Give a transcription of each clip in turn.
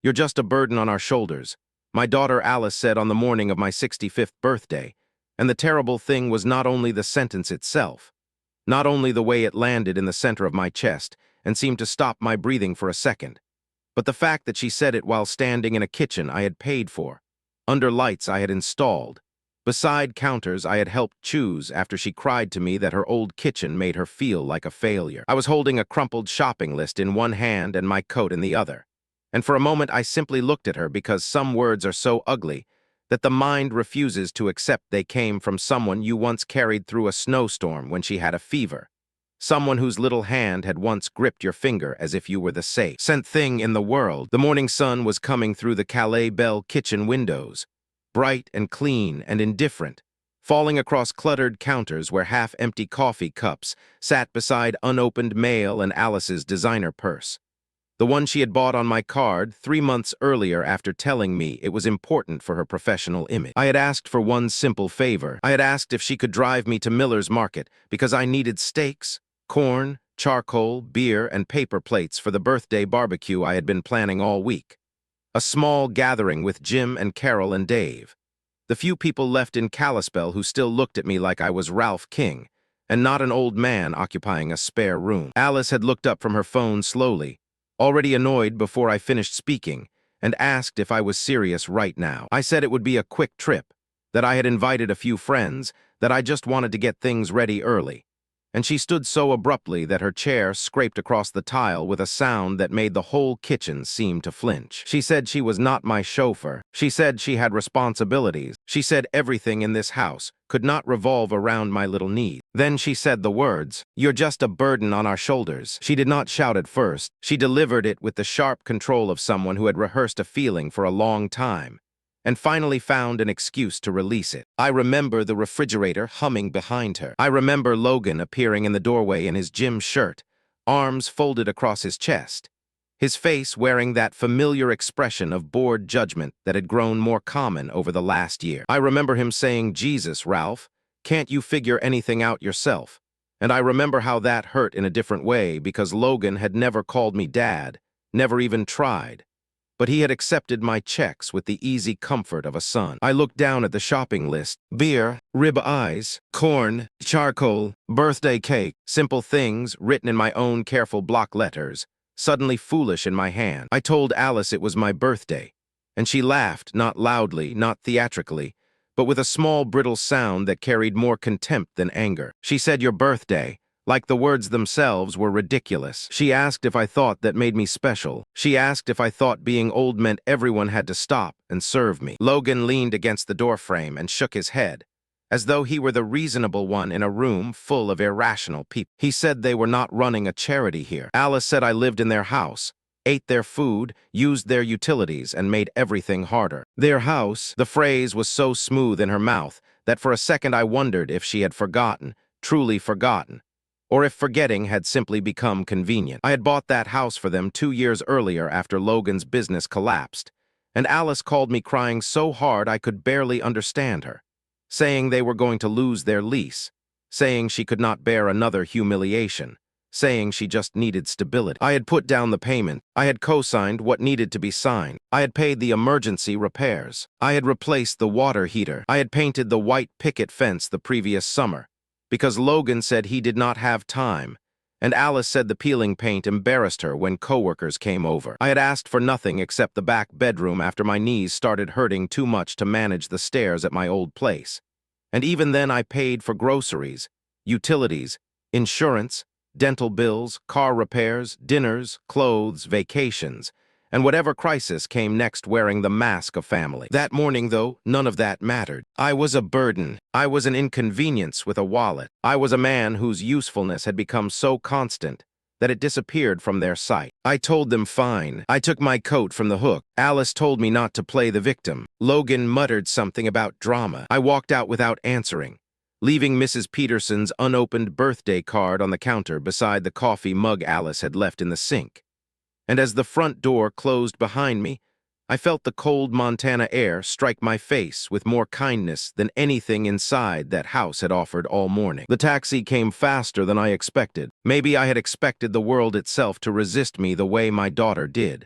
You're just a burden on our shoulders, my daughter Alice said on the morning of my 65th birthday, and the terrible thing was not only the sentence itself, not only the way it landed in the center of my chest and seemed to stop my breathing for a second, but the fact that she said it while standing in a kitchen I had paid for, under lights I had installed, beside counters I had helped choose after she cried to me that her old kitchen made her feel like a failure. I was holding a crumpled shopping list in one hand and my coat in the other, and for a moment I simply looked at her because some words are so ugly that the mind refuses to accept they came from someone you once carried through a snowstorm when she had a fever. Someone whose little hand had once gripped your finger as if you were the sent thing in the world. The morning sun was coming through the Calais Bell kitchen windows, bright and clean and indifferent, falling across cluttered counters where half-empty coffee cups sat beside unopened mail and Alice's designer purse. The one she had bought on my card 3 months earlier after telling me it was important for her professional image. I had asked for one simple favor. I had asked if she could drive me to Miller's Market because I needed steaks, corn, charcoal, beer, and paper plates for the birthday barbecue I had been planning all week. A small gathering with Jim and Carol and Dave. The few people left in Kalispell who still looked at me like I was Ralph King, and not an old man occupying a spare room. Alice had looked up from her phone slowly, already annoyed before I finished speaking, and asked if I was serious right now. I said it would be a quick trip, that I had invited a few friends, that I just wanted to get things ready early. And she stood so abruptly that her chair scraped across the tile with a sound that made the whole kitchen seem to flinch. She said she was not my chauffeur. She said she had responsibilities. She said everything in this house could not revolve around my little needs. Then she said the words, "You're just a burden on our shoulders." She did not shout at first. She delivered it with the sharp control of someone who had rehearsed a feeling for a long time, and finally found an excuse to release it. I remember the refrigerator humming behind her. I remember Logan appearing in the doorway in his gym shirt, arms folded across his chest, his face wearing that familiar expression of bored judgment that had grown more common over the last year. I remember him saying, "Jesus, Ralph, can't you figure anything out yourself?" And I remember how that hurt in a different way because Logan had never called me dad, never even tried. But he had accepted my checks with the easy comfort of a son. I looked down at the shopping list. Beer, rib eyes, corn, charcoal, birthday cake, simple things written in my own careful block letters, suddenly foolish in my hand. I told Alice it was my birthday, and she laughed, not loudly, not theatrically, but with a small brittle sound that carried more contempt than anger. She said, "Your birthday," like the words themselves were ridiculous. She asked if I thought that made me special. She asked if I thought being old meant everyone had to stop and serve me. Logan leaned against the doorframe and shook his head, as though he were the reasonable one in a room full of irrational people. He said they were not running a charity here. Alice said I lived in their house, ate their food, used their utilities, and made everything harder. Their house, the phrase was so smooth in her mouth that for a second I wondered if she had forgotten, truly forgotten, or if forgetting had simply become convenient. I had bought that house for them 2 years earlier after Logan's business collapsed, and Alice called me crying so hard I could barely understand her, saying they were going to lose their lease, saying she could not bear another humiliation, saying she just needed stability. I had put down the payment. I had co-signed what needed to be signed. I had paid the emergency repairs. I had replaced the water heater. I had painted the white picket fence the previous summer, because Logan said he did not have time, and Alice said the peeling paint embarrassed her when coworkers came over. I had asked for nothing except the back bedroom after my knees started hurting too much to manage the stairs at my old place. And even then I paid for groceries, utilities, insurance, dental bills, car repairs, dinners, clothes, vacations, and whatever crisis came next wearing the mask of family. That morning, though, none of that mattered. I was a burden. I was an inconvenience with a wallet. I was a man whose usefulness had become so constant that it disappeared from their sight. I told them fine. I took my coat from the hook. Alice told me not to play the victim. Logan muttered something about drama. I walked out without answering, leaving Mrs. Peterson's unopened birthday card on the counter beside the coffee mug Alice had left in the sink. And as the front door closed behind me, I felt the cold Montana air strike my face with more kindness than anything inside that house had offered all morning. The taxi came faster than I expected. Maybe I had expected the world itself to resist me the way my daughter did.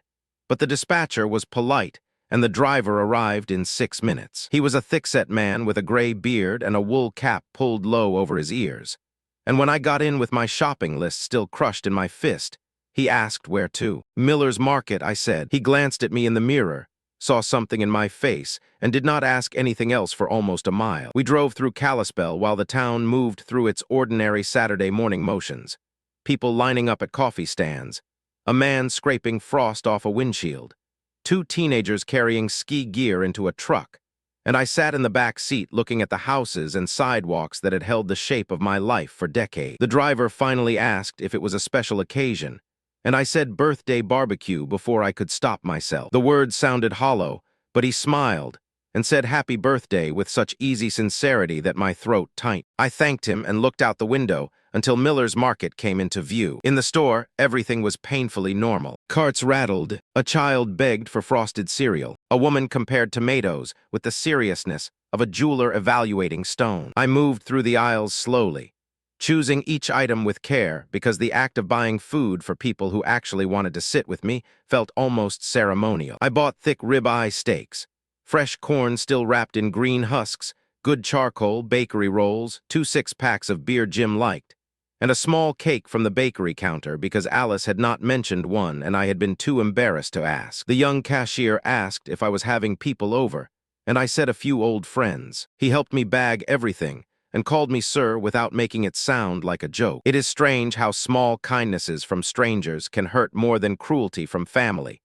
But the dispatcher was polite, and the driver arrived in 6 minutes. He was a thick-set man with a gray beard and a wool cap pulled low over his ears. And when I got in with my shopping list still crushed in my fist, he asked where to. "Miller's Market," I said. He glanced at me in the mirror, saw something in my face, and did not ask anything else for almost a mile. We drove through Kalispell while the town moved through its ordinary Saturday morning motions. People lining up at coffee stands, a man scraping frost off a windshield, two teenagers carrying ski gear into a truck, and I sat in the back seat looking at the houses and sidewalks that had held the shape of my life for decades. The driver finally asked if it was a special occasion, and I said birthday barbecue before I could stop myself. The words sounded hollow, but he smiled and said happy birthday with such easy sincerity that my throat tightened. I thanked him and looked out the window until Miller's Market came into view. In the store, everything was painfully normal. Carts rattled, a child begged for frosted cereal, a woman compared tomatoes with the seriousness of a jeweler evaluating stone. I moved through the aisles slowly, choosing each item with care because the act of buying food for people who actually wanted to sit with me felt almost ceremonial. I bought thick ribeye steaks, fresh corn still wrapped in green husks, good charcoal, bakery rolls, 2 six-packs of beer Jim liked, and a small cake from the bakery counter because Alice had not mentioned one and I had been too embarrassed to ask. The young cashier asked if I was having people over, and I said a few old friends. He helped me bag everything and called me sir without making it sound like a joke. It is strange how small kindnesses from strangers can hurt more than cruelty from family,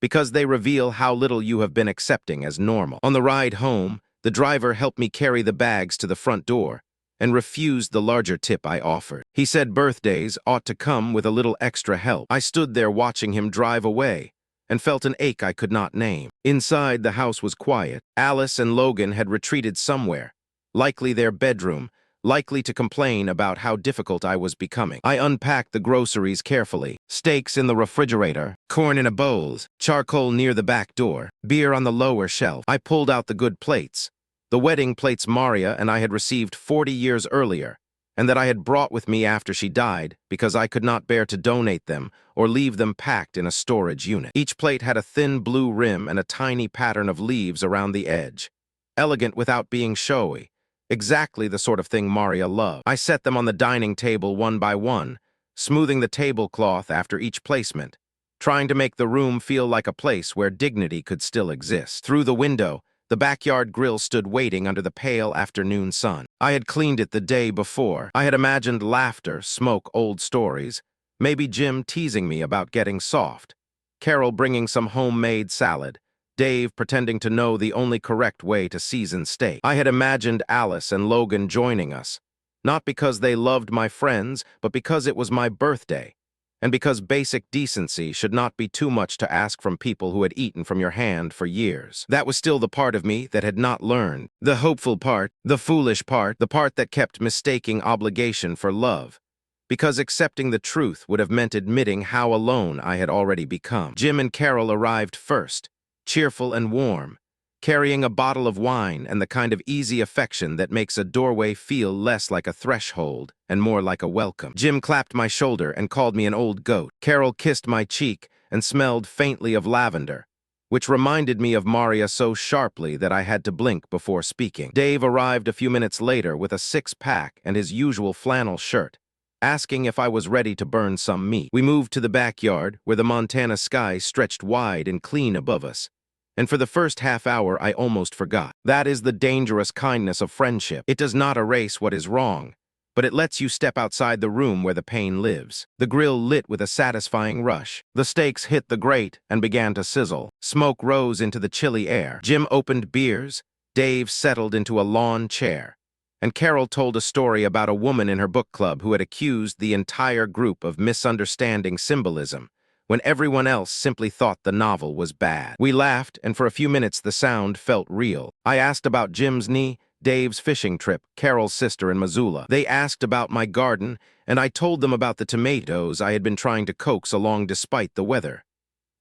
because they reveal how little you have been accepting as normal. On the ride home, the driver helped me carry the bags to the front door and refused the larger tip I offered. He said birthdays ought to come with a little extra help. I stood there watching him drive away and felt an ache I could not name. Inside, the house was quiet. Alice and Logan had retreated somewhere, likely their bedroom, likely to complain about how difficult I was becoming. I unpacked the groceries carefully. Steaks in the refrigerator, corn in a bowl, charcoal near the back door, beer on the lower shelf. I pulled out the good plates, the wedding plates Maria and I had received 40 years earlier, and that I had brought with me after she died because I could not bear to donate them or leave them packed in a storage unit. Each plate had a thin blue rim and a tiny pattern of leaves around the edge, elegant without being showy. Exactly the sort of thing Maria loved. I set them on the dining table one by one, smoothing the tablecloth after each placement, trying to make the room feel like a place where dignity could still exist. Through the window, the backyard grill stood waiting under the pale afternoon sun. I had cleaned it the day before. I had imagined laughter, smoke, old stories, maybe Jim teasing me about getting soft, Carol bringing some homemade salad, Dave pretending to know the only correct way to season steak. I had imagined Alice and Logan joining us, not because they loved my friends, but because it was my birthday, and because basic decency should not be too much to ask from people who had eaten from your hand for years. That was still the part of me that had not learned. The hopeful part, the foolish part, the part that kept mistaking obligation for love, because accepting the truth would have meant admitting how alone I had already become. Jim and Carol arrived first, cheerful and warm, carrying a bottle of wine and the kind of easy affection that makes a doorway feel less like a threshold and more like a welcome. Jim clapped my shoulder and called me an old goat. Carol kissed my cheek and smelled faintly of lavender, which reminded me of Maria so sharply that I had to blink before speaking. Dave arrived a few minutes later with a six-pack and his usual flannel shirt, asking if I was ready to burn some meat. We moved to the backyard, where the Montana sky stretched wide and clean above us, and for the first half hour I almost forgot. That is the dangerous kindness of friendship. It does not erase what is wrong, but it lets you step outside the room where the pain lives. The grill lit with a satisfying rush. The steaks hit the grate and began to sizzle. Smoke rose into the chilly air. Jim opened beers, Dave settled into a lawn chair, and Carol told a story about a woman in her book club who had accused the entire group of misunderstanding symbolism when everyone else simply thought the novel was bad. We laughed, and for a few minutes the sound felt real. I asked about Jim's knee, Dave's fishing trip, Carol's sister in Missoula. They asked about my garden, and I told them about the tomatoes I had been trying to coax along despite the weather.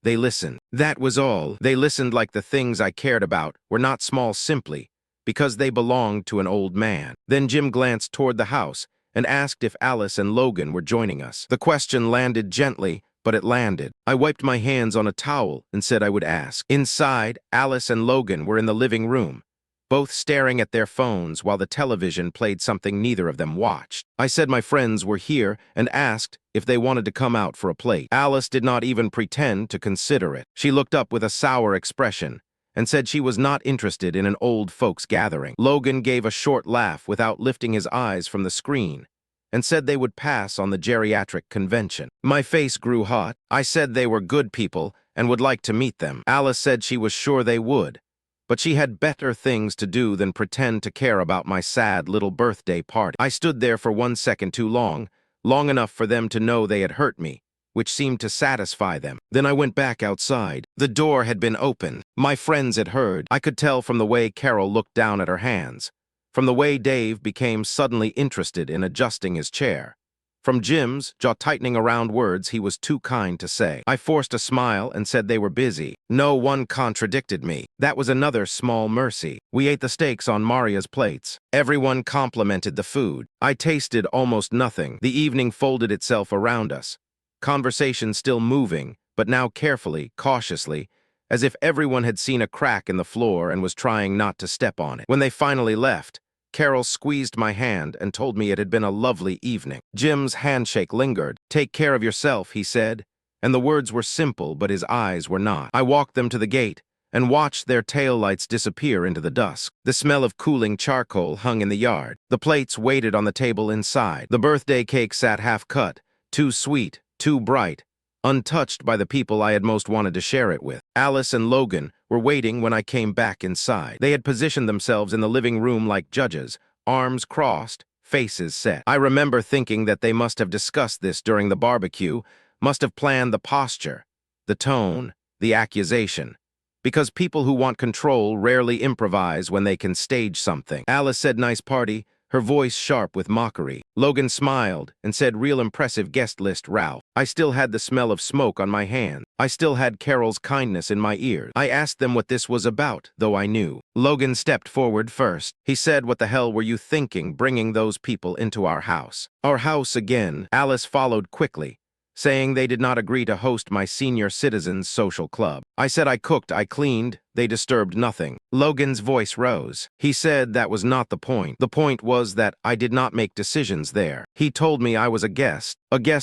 They listened. That was all. They listened like the things I cared about were not small simply because they belonged to an old man. Then Jim glanced toward the house and asked if Alice and Logan were joining us. The question landed gently, but it landed. I wiped my hands on a towel and said I would ask. Inside, Alice and Logan were in the living room, both staring at their phones while the television played something neither of them watched. I said my friends were here and asked if they wanted to come out for a plate. Alice did not even pretend to consider it. She looked up with a sour expression and said she was not interested in an old folks gathering. Logan gave a short laugh without lifting his eyes from the screen and said they would pass on the geriatric convention. My face grew hot. I said they were good people and would like to meet them. Alice said she was sure they would, but she had better things to do than pretend to care about my sad little birthday party. I stood there for 1 second too long, long enough for them to know they had hurt me, which seemed to satisfy them. Then I went back outside. The door had been opened. My friends had heard. I could tell from the way Carol looked down at her hands, from the way Dave became suddenly interested in adjusting his chair, from Jim's jaw-tightening around words he was too kind to say. I forced a smile and said they were busy. No one contradicted me. That was another small mercy. We ate the steaks on Maria's plates. Everyone complimented the food. I tasted almost nothing. The evening folded itself around us, conversation still moving, but now carefully, cautiously, as if everyone had seen a crack in the floor and was trying not to step on it. When they finally left, Carol squeezed my hand and told me it had been a lovely evening. Jim's handshake lingered. "Take care of yourself," he said, and the words were simple, but his eyes were not. I walked them to the gate and watched their taillights disappear into the dusk. The smell of cooling charcoal hung in the yard. The plates waited on the table inside. The birthday cake sat half-cut, too sweet, too bright, untouched by the people I had most wanted to share it with. Alice and Logan were waiting when I came back inside. They had positioned themselves in the living room like judges, arms crossed, faces set. I remember thinking that they must have discussed this during the barbecue, must have planned the posture, the tone, the accusation, because people who want control rarely improvise when they can stage something. Alice said, "Nice party," her voice sharp with mockery. Logan smiled and said, "Real impressive guest list, Ralph." I still had the smell of smoke on my hand. I still had Carol's kindness in my ears. I asked them what this was about, though I knew. Logan stepped forward first. He said, "What the hell were you thinking, bringing those people into our house?" "Our house again." Alice followed quickly, saying they did not agree to host my senior citizens' social club. I said I cooked, I cleaned, they disturbed nothing. Logan's voice rose. He said that was not the point. The point was that I did not make decisions there. He told me I was a guest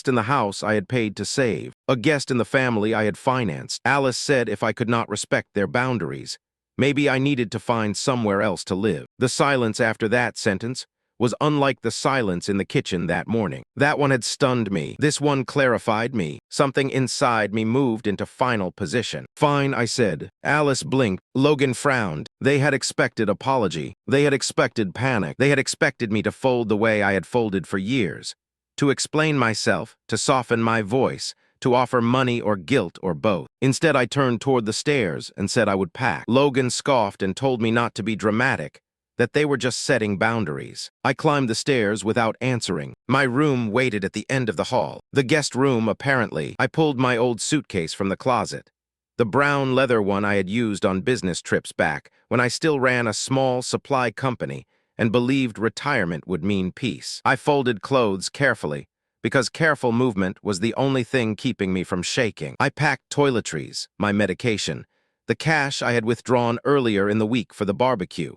in the house I had paid to save, a guest in the family I had financed. Alice said if I could not respect their boundaries, maybe I needed to find somewhere else to live. The silence after that sentence was unlike the silence in the kitchen that morning. That one had stunned me. This one clarified me. Something inside me moved into final position. "Fine," I said. Alice blinked. Logan frowned. They had expected apology. They had expected panic. They had expected me to fold the way I had folded for years, to explain myself, to soften my voice, to offer money or guilt or both. Instead, I turned toward the stairs and said I would pack. Logan scoffed and told me not to be dramatic, that they were just setting boundaries. I climbed the stairs without answering. My room waited at the end of the hall. The guest room, apparently. I pulled my old suitcase from the closet, the brown leather one I had used on business trips back when I still ran a small supply company and believed retirement would mean peace. I folded clothes carefully, because careful movement was the only thing keeping me from shaking. I packed toiletries, my medication, the cash I had withdrawn earlier in the week for the barbecue,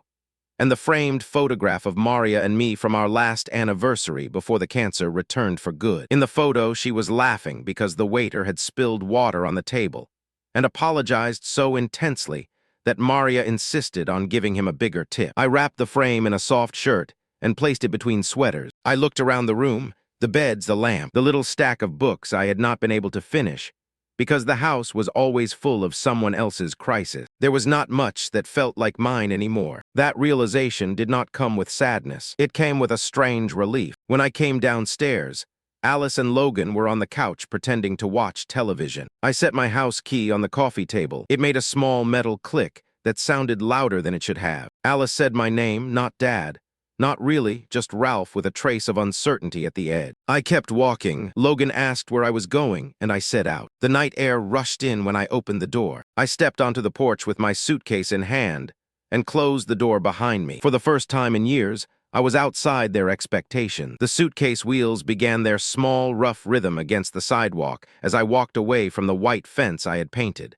and the framed photograph of Maria and me from our last anniversary before the cancer returned for good. In the photo, she was laughing because the waiter had spilled water on the table and apologized so intensely that Maria insisted on giving him a bigger tip. I wrapped the frame in a soft shirt and placed it between sweaters. I looked around the room, the beds, the lamp, the little stack of books I had not been able to finish, because the house was always full of someone else's crisis. There was not much that felt like mine anymore. That realization did not come with sadness. It came with a strange relief. When I came downstairs, Alice and Logan were on the couch pretending to watch television. I set my house key on the coffee table. It made a small metal click that sounded louder than it should have. Alice said my name, not Dad. Not really, just Ralph with a trace of uncertainty at the edge. I kept walking. Logan asked where I was going, and I set out. The night air rushed in when I opened the door. I stepped onto the porch with my suitcase in hand and closed the door behind me. For the first time in years, I was outside their expectation. The suitcase wheels began their small, rough rhythm against the sidewalk as I walked away from the white fence I had painted.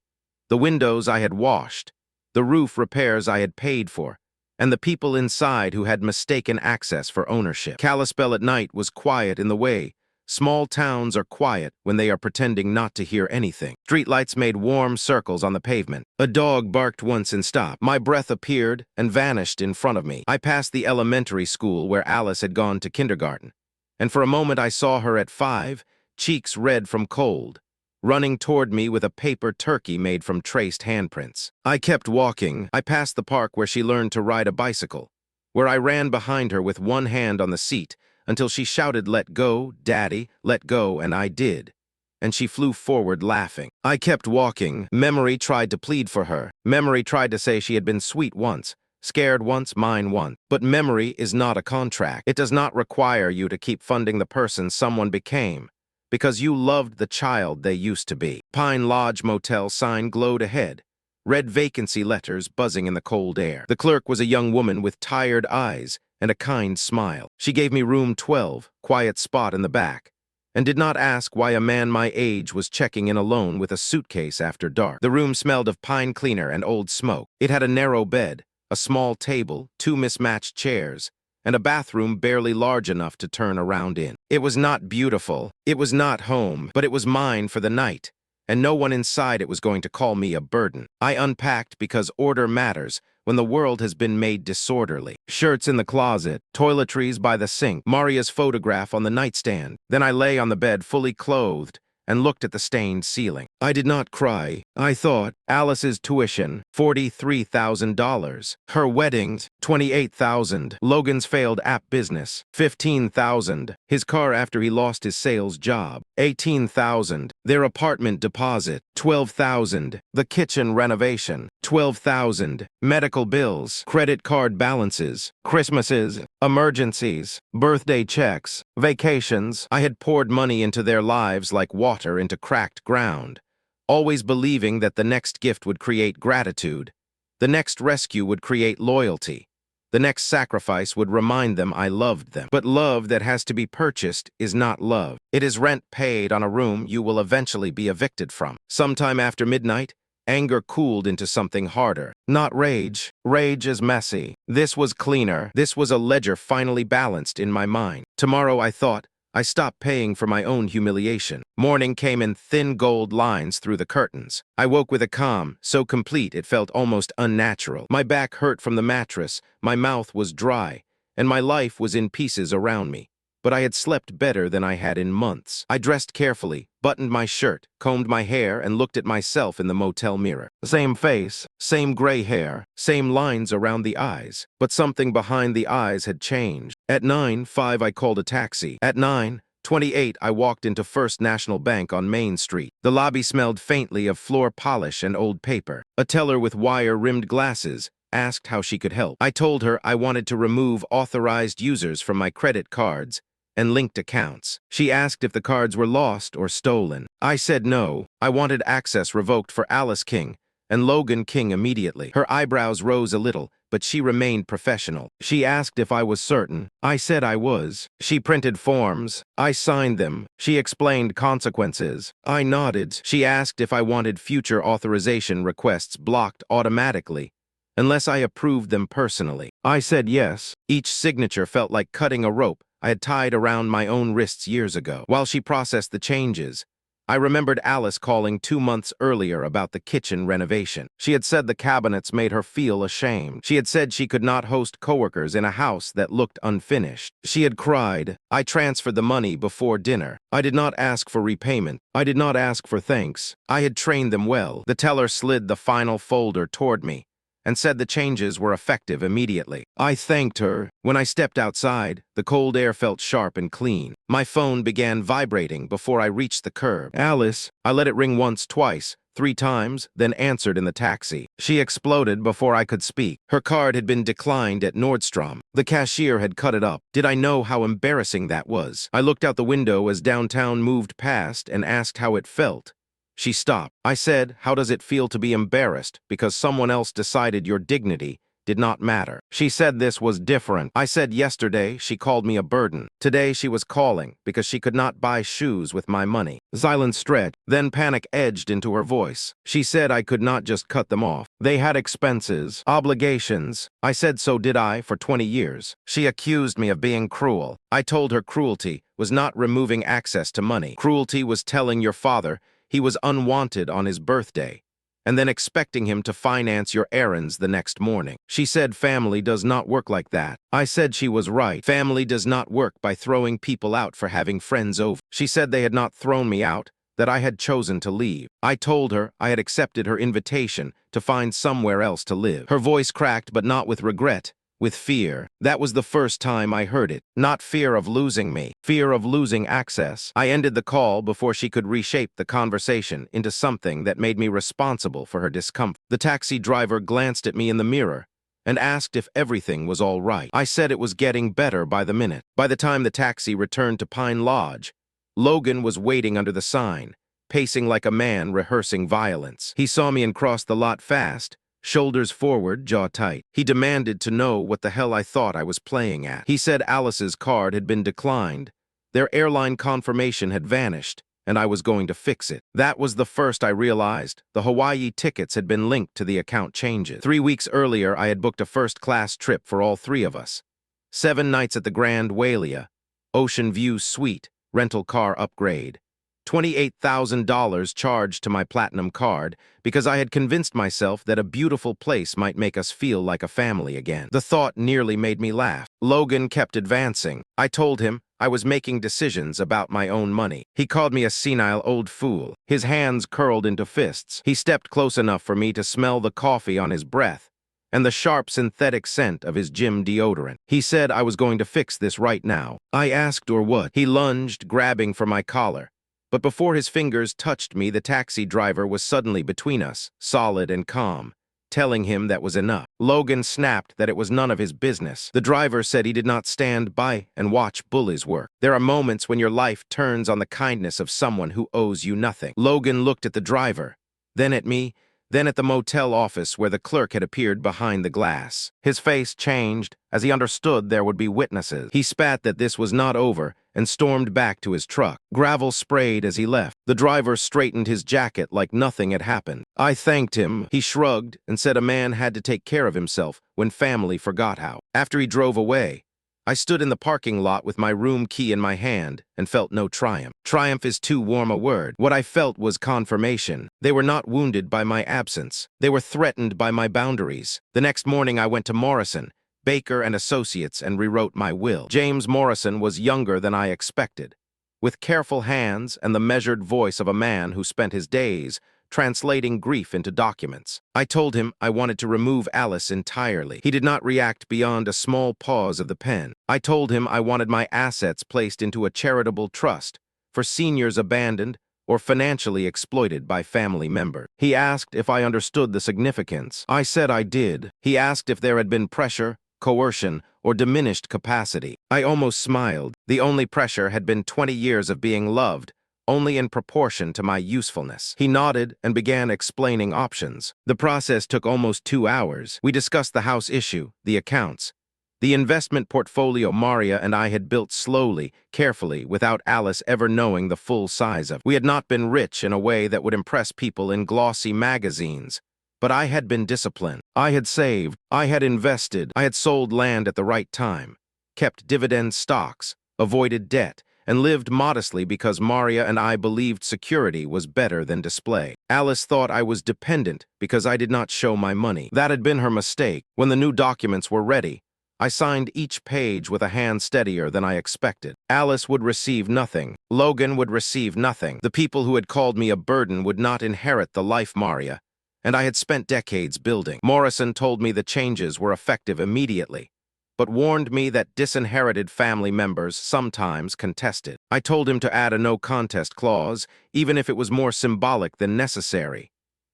The windows I had washed, the roof repairs I had paid for, and the people inside who had mistaken access for ownership. Kalispell at night was quiet in the way small towns are quiet when they are pretending not to hear anything. Streetlights made warm circles on the pavement. A dog barked once and stopped. My breath appeared and vanished in front of me. I passed the elementary school where Alice had gone to kindergarten, and for a moment I saw her at 5, cheeks red from cold, running toward me with a paper turkey made from traced handprints. I kept walking. I passed the park where she learned to ride a bicycle, where I ran behind her with one hand on the seat until she shouted, "Let go, Daddy, let go," and I did. And she flew forward laughing. I kept walking. Memory tried to plead for her. Memory tried to say she had been sweet once, scared once, mine once. But memory is not a contract. It does not require you to keep funding the person someone became, because you loved the child they used to be. Pine Lodge Motel sign glowed ahead, red vacancy letters buzzing in the cold air. The clerk was a young woman with tired eyes and a kind smile. She gave me room 12, quiet spot in the back, and did not ask why a man my age was checking in alone with a suitcase after dark. The room smelled of pine cleaner and old smoke. It had a narrow bed, a small table, 2 mismatched chairs, and a bathroom barely large enough to turn around in. It was not beautiful, it was not home, but it was mine for the night, and no one inside it was going to call me a burden. I unpacked because order matters when the world has been made disorderly. Shirts in the closet, toiletries by the sink, Maria's photograph on the nightstand. Then I lay on the bed fully clothed and looked at the stained ceiling. I did not cry. I thought, Alice's tuition, $43,000. Her weddings, $28,000. Logan's failed app business, $15,000. His car after he lost his sales job, $18,000. Their apartment deposit, $12,000. The kitchen renovation, $12,000. Medical bills, credit card balances, Christmases, emergencies, birthday checks, vacations. I had poured money into their lives like water into cracked ground, always believing that the next gift would create gratitude, the next rescue would create loyalty, the next sacrifice would remind them I loved them. But love that has to be purchased is not love. It is rent paid on a room you will eventually be evicted from. Sometime after midnight, anger cooled into something harder. Not rage. Rage is messy. This was cleaner. This was a ledger finally balanced in my mind. Tomorrow, I thought, I stopped paying for my own humiliation. Morning came in thin gold lines through the curtains. I woke with a calm, so complete it felt almost unnatural. My back hurt from the mattress, my mouth was dry, and my life was in pieces around me. But I had slept better than I had in months. I dressed carefully, buttoned my shirt, combed my hair, and looked at myself in the motel mirror. Same face, same gray hair, same lines around the eyes. But something behind the eyes had changed. At 9:05, I called a taxi. At 9:28, I walked into First National Bank on Main Street. The lobby smelled faintly of floor polish and old paper. A teller with wire-rimmed glasses asked how she could help. I told her I wanted to remove authorized users from my credit cards and linked accounts. She asked if the cards were lost or stolen. I said no. I wanted access revoked for Alice King and Logan King immediately. Her eyebrows rose a little, but she remained professional. She asked if I was certain. I said I was. She printed forms. I signed them. She explained consequences. I nodded. She asked if I wanted future authorization requests blocked automatically, unless I approved them personally. I said yes. Each signature felt like cutting a rope I had tied around my own wrists years ago. While she processed the changes, I remembered Alice calling 2 months earlier about the kitchen renovation. She had said the cabinets made her feel ashamed. She had said she could not host coworkers in a house that looked unfinished. She had cried. I transferred the money before dinner. I did not ask for repayment. I did not ask for thanks. I had trained them well. The teller slid the final folder toward me and said the changes were effective immediately. I thanked her. When I stepped outside, the cold air felt sharp and clean. My phone began vibrating before I reached the curb. Alice. I let it ring once, twice, 3 times, then answered in the taxi. She exploded before I could speak. Her card had been declined at Nordstrom. The cashier had cut it up. Did I know how embarrassing that was? I looked out the window as downtown moved past and asked how it felt. She stopped. I said, how does it feel to be embarrassed because someone else decided your dignity did not matter. She said this was different. I said yesterday she called me a burden. Today she was calling because she could not buy shoes with my money. Silence stretched, then panic edged into her voice. She said I could not just cut them off. They had expenses, obligations. I said so did I for 20 years. She accused me of being cruel. I told her cruelty was not removing access to money. Cruelty was telling your father he was unwanted on his birthday, and then expecting him to finance your errands the next morning. She said family does not work like that. I said she was right. Family does not work by throwing people out for having friends over. She said they had not thrown me out, that I had chosen to leave. I told her I had accepted her invitation to find somewhere else to live. Her voice cracked, but not with regret, with fear. That was the first time I heard it. Not fear of losing me, fear of losing access. I ended the call before she could reshape the conversation into something that made me responsible for her discomfort. The taxi driver glanced at me in the mirror and asked if everything was all right. I said it was getting better by the minute. By the time the taxi returned to Pine Lodge, Logan was waiting under the sign, pacing like a man rehearsing violence. He saw me and crossed the lot fast, shoulders forward, jaw tight. He demanded to know what the hell I thought I was playing at. He said Alice's card had been declined, their airline confirmation had vanished, and I was going to fix it. That was the first I realized the Hawaii tickets had been linked to the account changes. 3 weeks earlier, I had booked a first-class trip for all 3 of us. 7 nights at the Grand Wailea, Ocean View Suite, rental car upgrade. $28,000 charged to my platinum card because I had convinced myself that a beautiful place might make us feel like a family again. The thought nearly made me laugh. Logan kept advancing. I told him I was making decisions about my own money. He called me a senile old fool. His hands curled into fists. He stepped close enough for me to smell the coffee on his breath and the sharp synthetic scent of his gym deodorant. He said I was going to fix this right now. I asked or what. He lunged, grabbing for my collar. But before his fingers touched me, the taxi driver was suddenly between us, solid and calm, telling him that was enough. Logan snapped that it was none of his business. The driver said he did not stand by and watch bullies work. There are moments when your life turns on the kindness of someone who owes you nothing. Logan looked at the driver, then at me, then at the motel office where the clerk had appeared behind the glass. His face changed as he understood there would be witnesses. He spat that this was not over and stormed back to his truck. Gravel sprayed as he left. The driver straightened his jacket like nothing had happened. I thanked him. He shrugged and said a man had to take care of himself when family forgot how. After he drove away, I stood in the parking lot with my room key in my hand and felt no triumph. Triumph is too warm a word. What I felt was confirmation. They were not wounded by my absence. They were threatened by my boundaries. The next morning I went to Morrison, Baker and Associates, and rewrote my will. James Morrison was younger than I expected. With careful hands and the measured voice of a man who spent his days translating grief into documents. I told him I wanted to remove Alice entirely. He did not react beyond a small pause of the pen. I told him I wanted my assets placed into a charitable trust for seniors abandoned or financially exploited by family members. He asked if I understood the significance. I said I did. He asked if there had been pressure, coercion, or diminished capacity. I almost smiled. The only pressure had been 20 years of being loved, only in proportion to my usefulness. He nodded and began explaining options. The process took almost 2 hours. We discussed the house issue, the accounts, the investment portfolio Maria and I had built slowly, carefully, without Alice ever knowing the full size of. We had not been rich in a way that would impress people in glossy magazines, but I had been disciplined. I had saved, I had invested, I had sold land at the right time, kept dividend stocks, avoided debt, and lived modestly because Maria and I believed security was better than display. Alice thought I was dependent because I did not show my money. That had been her mistake. When the new documents were ready, I signed each page with a hand steadier than I expected. Alice would receive nothing. Logan would receive nothing. The people who had called me a burden would not inherit the life Maria and I had spent decades building. Morrison told me the changes were effective immediately, but warned me that disinherited family members sometimes contested. I told him to add a no-contest clause, even if it was more symbolic than necessary.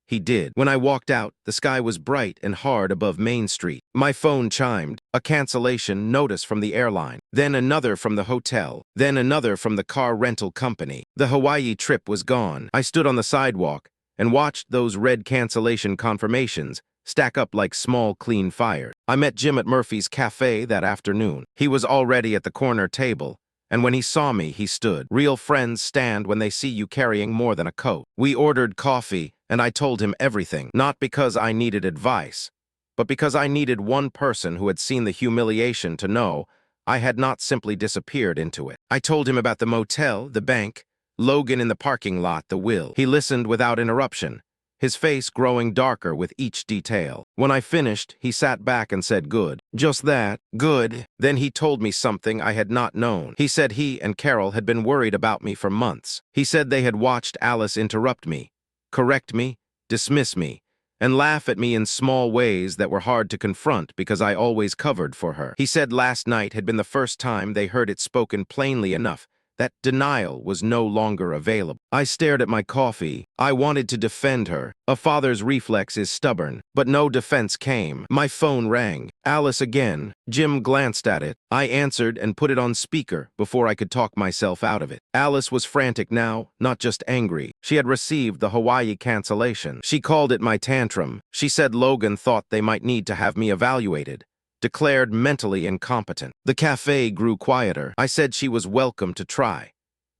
He did. When I walked out, the sky was bright and hard above Main Street. My phone chimed, a cancellation notice from the airline, then another from the hotel, then another from the car rental company. The Hawaii trip was gone. I stood on the sidewalk and watched those red cancellation confirmations stack up like small, clean fires. I met Jim at Murphy's cafe that afternoon. He was already at the corner table, and when he saw me, he stood. Real friends stand when they see you carrying more than a coat. We ordered coffee, and I told him everything, not because I needed advice, but because I needed one person who had seen the humiliation to know I had not simply disappeared into it. I told him about the motel, the bank, Logan in the parking lot, the will. He listened without interruption, his face growing darker with each detail. When I finished, he sat back and said, "Good." Just that, good. Then he told me something I had not known. He said he and Carol had been worried about me for months. He said they had watched Alice interrupt me, correct me, dismiss me, and laugh at me in small ways that were hard to confront because I always covered for her. He said last night had been the first time they heard it spoken plainly enough that denial was no longer available. I stared at my coffee. I wanted to defend her. A father's reflex is stubborn, but no defense came. My phone rang. Alice again. Jim glanced at it. I answered and put it on speaker before I could talk myself out of it. Alice was frantic now, not just angry. She had received the Hawaii cancellation. She called it my tantrum. She said Logan thought they might need to have me evaluated, declared mentally incompetent. The cafe grew quieter. I said she was welcome to try,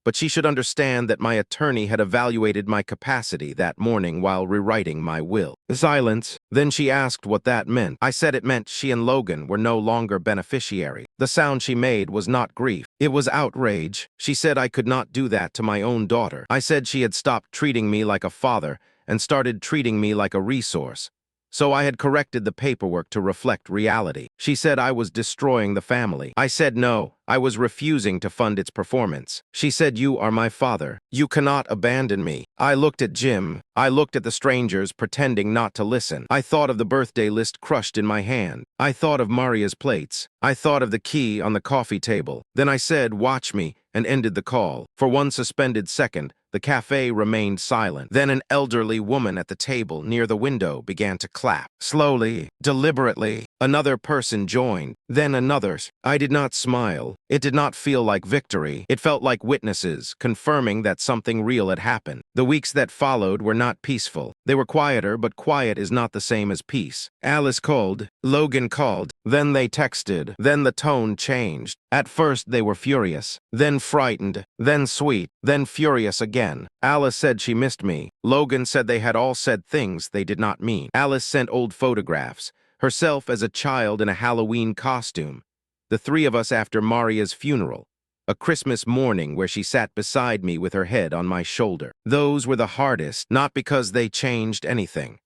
but she should understand that my attorney had evaluated my capacity that morning while rewriting my will. Silence. Then she asked what that meant. I said it meant she and Logan were no longer beneficiaries. The sound she made was not grief. It was outrage. She said I could not do that to my own daughter. I said she had stopped treating me like a father and started treating me like a resource. So I had corrected the paperwork to reflect reality. She said I was destroying the family. I said no, I was refusing to fund its performance. She said, "You are my father. You cannot abandon me." I looked at Jim. I looked at the strangers, pretending not to listen. I thought of the birthday list crushed in my hand. I thought of Maria's plates. I thought of the key on the coffee table. Then I said, "Watch me," and ended the call. For one suspended second, the cafe remained silent. Then an elderly woman at the table near the window began to clap. Slowly, deliberately, another person joined, then another. I did not smile. It did not feel like victory. It felt like witnesses, confirming that something real had happened. The weeks that followed were not peaceful. They were quieter, but quiet is not the same as peace. Alice called. Logan called. Then they texted. Then the tone changed. At first they were furious, then frightened, then sweet, then furious again. Alice said she missed me. Logan said they had all said things they did not mean. Alice sent old photographs, herself as a child in a Halloween costume, the three of us after Maria's funeral, a Christmas morning where she sat beside me with her head on my shoulder. Those were the hardest, not because they changed anything,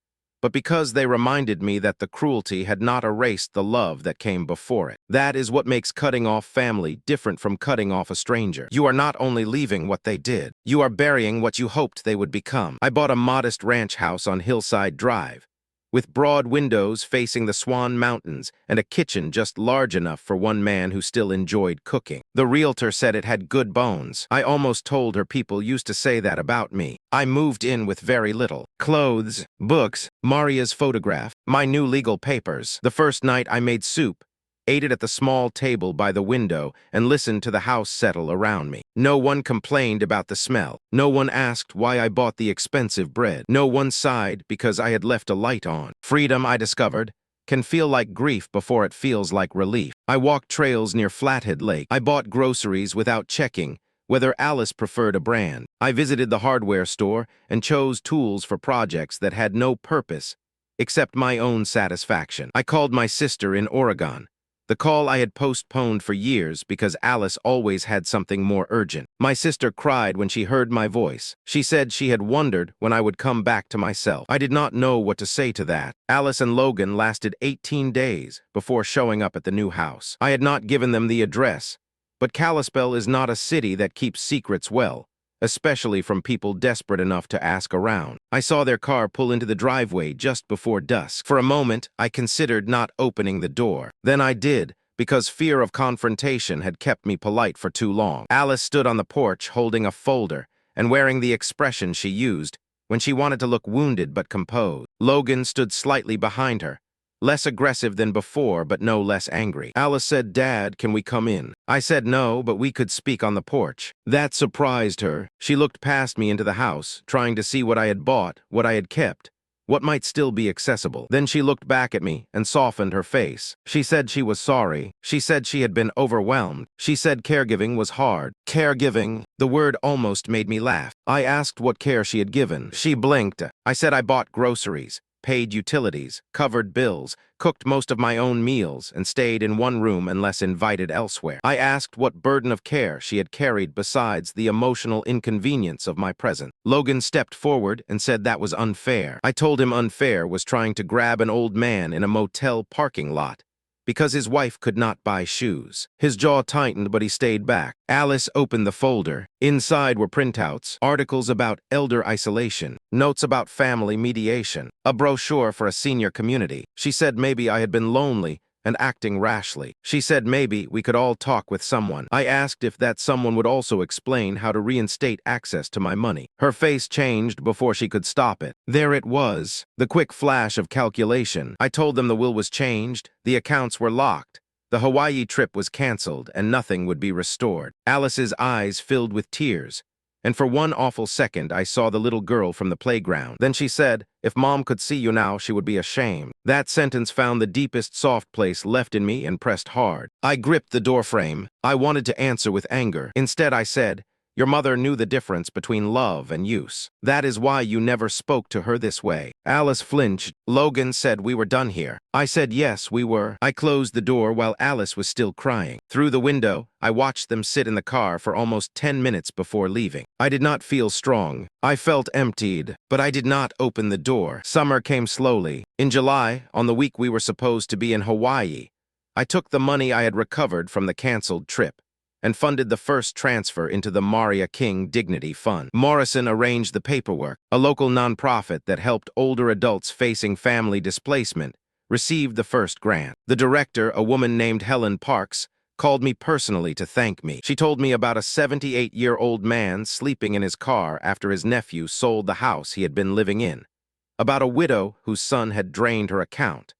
but because they reminded me that the cruelty had not erased the love that came before it. That is what makes cutting off family different from cutting off a stranger. You are not only leaving what they did, you are burying what you hoped they would become. I bought a modest ranch house on Hillside Drive, with broad windows facing the Swan Mountains and a kitchen just large enough for one man who still enjoyed cooking. The realtor said it had good bones. I almost told her people used to say that about me. I moved in with very little. Clothes, books, Maria's photograph, my new legal papers. The first night I made soup, ate it at the small table by the window, and listened to the house settle around me. No one complained about the smell. No one asked why I bought the expensive bread. No one sighed because I had left a light on. Freedom, I discovered, can feel like grief before it feels like relief. I walked trails near Flathead Lake. I bought groceries without checking whether Alice preferred a brand. I visited the hardware store and chose tools for projects that had no purpose except my own satisfaction. I called my sister in Oregon, the call I had postponed for years because Alice always had something more urgent. My sister cried when she heard my voice. She said she had wondered when I would come back to myself. I did not know what to say to that. Alice and Logan lasted 18 days before showing up at the new house. I had not given them the address, but Kalispell is not a city that keeps secrets well, especially from people desperate enough to ask around. I saw their car pull into the driveway just before dusk. For a moment, I considered not opening the door. Then I did, because fear of confrontation had kept me polite for too long. Alice stood on the porch holding a folder and wearing the expression she used when she wanted to look wounded but composed. Logan stood slightly behind her, less aggressive than before, but no less angry. Alice said, "Dad, can we come in?" I said no, but we could speak on the porch. That surprised her. She looked past me into the house, trying to see what I had bought, what I had kept, what might still be accessible. Then she looked back at me and softened her face. She said she was sorry. She said she had been overwhelmed. She said caregiving was hard. Caregiving? The word almost made me laugh. I asked what care she had given. She blinked. I said I bought groceries, paid utilities, covered bills, cooked most of my own meals, and stayed in one room unless invited elsewhere. I asked what burden of care she had carried besides the emotional inconvenience of my presence. Logan stepped forward and said that was unfair. I told him unfair was trying to grab an old man in a motel parking lot because his wife could not buy shoes. His jaw tightened, but he stayed back. Alice opened the folder. Inside were printouts, articles about elder isolation, notes about family mediation, a brochure for a senior community. She said maybe I had been lonely and acting rashly. She said maybe we could all talk with someone. I asked if that someone would also explain how to reinstate access to my money. Her face changed before she could stop it. There it was, the quick flash of calculation. I told them the will was changed, the accounts were locked, the Hawaii trip was canceled, and nothing would be restored. Alice's eyes filled with tears, and for one awful second I saw the little girl from the playground. Then she said, if Mom could see you now, she would be ashamed. That sentence found the deepest soft place left in me and pressed hard. I gripped the doorframe. I wanted to answer with anger. Instead, I said, your mother knew the difference between love and use. That is why you never spoke to her this way. Alice flinched. Logan said we were done here. I said yes, we were. I closed the door while Alice was still crying. Through the window, I watched them sit in the car for almost 10 minutes before leaving. I did not feel strong. I felt emptied, but I did not open the door. Summer came slowly. In July, on the week we were supposed to be in Hawaii, I took the money I had recovered from the canceled trip and funded the first transfer into the Maria King Dignity Fund. Morrison arranged the paperwork. A local nonprofit that helped older adults facing family displacement received the first grant. The director, a woman named Helen Parks, called me personally to thank me. She told me about a 78-year-old man sleeping in his car after his nephew sold the house he had been living in, about a widow whose son had drained her account,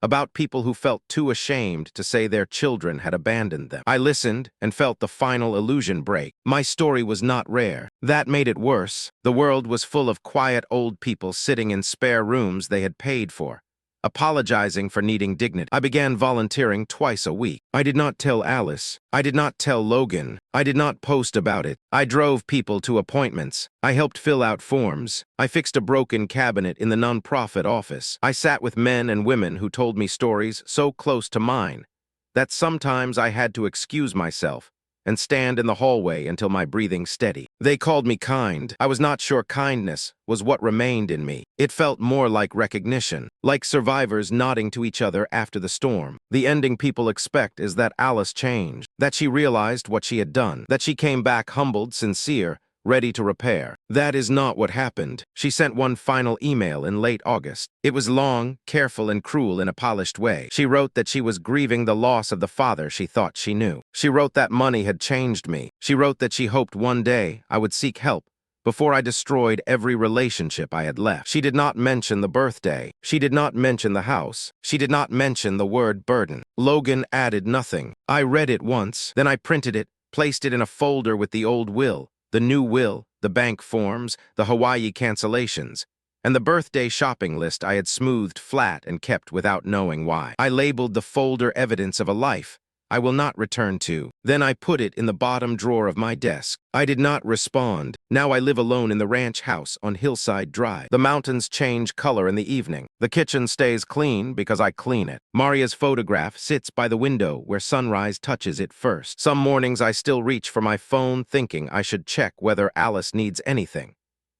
about people who felt too ashamed to say their children had abandoned them. I listened and felt the final illusion break. My story was not rare. That made it worse. The world was full of quiet old people sitting in spare rooms they had paid for, apologizing for needing dignity. I began volunteering twice a week. I did not tell Alice. I did not tell Logan. I did not post about it. I drove people to appointments. I helped fill out forms. I fixed a broken cabinet in the nonprofit office. I sat with men and women who told me stories so close to mine that sometimes I had to excuse myself and stand in the hallway until my breathing steadied. They called me kind. I was not sure kindness was what remained in me. It felt more like recognition, like survivors nodding to each other after the storm. The ending people expect is that Alice changed, that she realized what she had done, that she came back humbled, sincere, ready to repair. That is not what happened. She sent one final email in late August. It was long, careful, and cruel in a polished way. She wrote that she was grieving the loss of the father she thought she knew. She wrote that money had changed me. She wrote that she hoped one day I would seek help before I destroyed every relationship I had left. She did not mention the birthday. She did not mention the house. She did not mention the word burden. Logan added nothing. I read it once, then I printed it, placed it in a folder with the old will, the new will, the bank forms, the Hawaii cancellations, and the birthday shopping list I had smoothed flat and kept without knowing why. I labeled the folder evidence of a life I will not return to. Then I put it in the bottom drawer of my desk. I did not respond. Now I live alone in the ranch house on Hillside Drive. The mountains change color in the evening. The kitchen stays clean because I clean it. Maria's photograph sits by the window where sunrise touches it first. Some mornings I still reach for my phone thinking I should check whether Alice needs anything.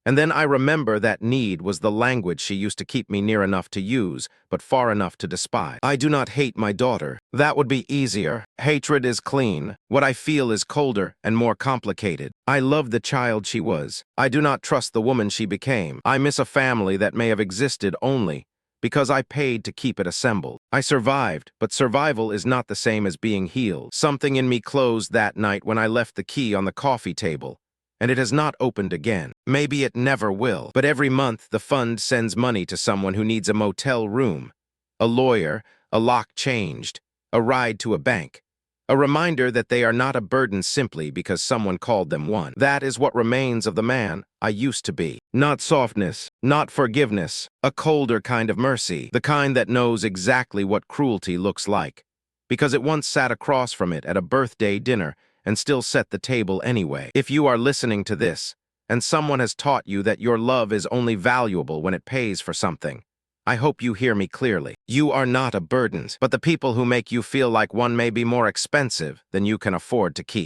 And then I remember that need was the language she used to keep me near enough to use, but far enough to despise. I do not hate my daughter. That would be easier. Hatred is clean. What I feel is colder and more complicated. I love the child she was. I do not trust the woman she became. I miss a family that may have existed only because I paid to keep it assembled. I survived, but survival is not the same as being healed. Something in me closed that night when I left the key on the coffee table, and it has not opened again. Maybe it never will. But every month, the fund sends money to someone who needs a motel room, a lawyer, a lock changed, a ride to a bank. A reminder that they are not a burden simply because someone called them one. That is what remains of the man I used to be. Not softness, not forgiveness, a colder kind of mercy, the kind that knows exactly what cruelty looks like, because it once sat across from it at a birthday dinner and still set the table anyway. If you are listening to this, and someone has taught you that your love is only valuable when it pays for something, I hope you hear me clearly. You are not a burden, but the people who make you feel like one may be more expensive than you can afford to keep.